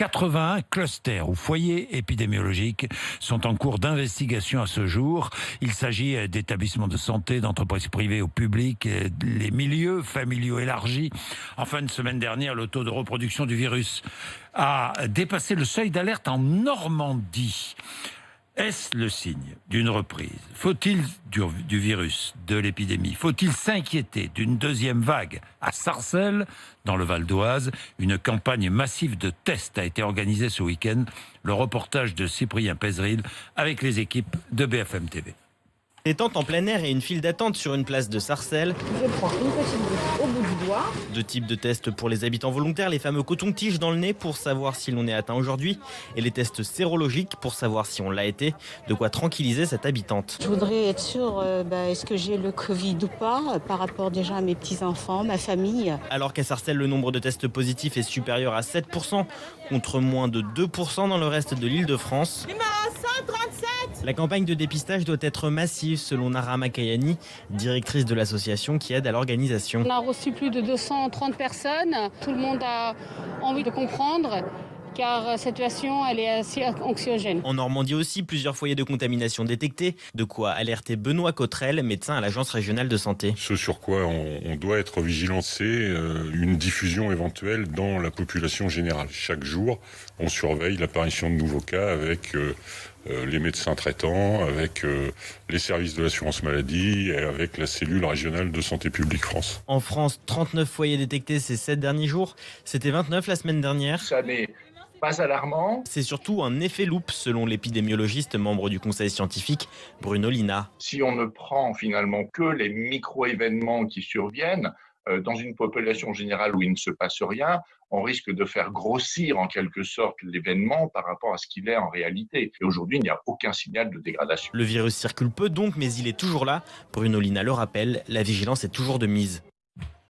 81 clusters ou foyers épidémiologiques sont en cours d'investigation à ce jour. Il s'agit d'établissements de santé, d'entreprises privées ou publiques, les milieux familiaux élargis. En fin de semaine dernière, le taux de reproduction du virus a dépassé le seuil d'alerte en Normandie. Est-ce le signe d'une reprise? Faut-il du virus, de l'épidémie? Faut-il s'inquiéter d'une deuxième vague? À Sarcelles, dans le Val d'Oise, une campagne massive de tests a été organisée ce week-end. Le reportage de Cyprien Pézeril avec les équipes de BFM TV. Des tentes en plein air et une file d'attente sur une place de Sarcelles. Je prends une petite goutte au bout du doigt. Deux types de tests pour les habitants volontaires, les fameux coton-tiges dans le nez pour savoir si l'on est atteint aujourd'hui et les tests sérologiques pour savoir si on l'a été. De quoi tranquilliser cette habitante. Je voudrais être sûre, est-ce que j'ai le Covid ou pas, par rapport déjà à mes petits-enfants, ma famille. Alors qu'à Sarcelles, le nombre de tests positifs est supérieur à 7%, contre moins de 2% dans le reste de l'Île-de-France. Numéro 137. La campagne de dépistage doit être massive, selon Nara Makayani, directrice de l'association qui aide à l'organisation. On a reçu plus de 230 personnes. Tout le monde a envie de comprendre, car cette situation elle est assez anxiogène. En Normandie aussi, plusieurs foyers de contamination détectés, de quoi alerter Benoît Cottrel, médecin à l'Agence régionale de santé. Ce sur quoi on doit être vigilant, c'est une diffusion éventuelle dans la population générale. Chaque jour, on surveille l'apparition de nouveaux cas avec les médecins traitants, avec les services de l'assurance maladie et avec la cellule régionale de santé publique France. En France, 39 foyers détectés ces 7 derniers jours. C'était 29 la semaine dernière. Ça n'est pas alarmant. C'est surtout un effet loupe, selon l'épidémiologiste membre du conseil scientifique Bruno Lina. Si on ne prend finalement que les micro-événements qui surviennent, dans une population générale où il ne se passe rien, on risque de faire grossir en quelque sorte l'événement par rapport à ce qu'il est en réalité. Et aujourd'hui, il n'y a aucun signal de dégradation. Le virus circule peu donc, mais il est toujours là. Bruno Lina le rappelle, la vigilance est toujours de mise.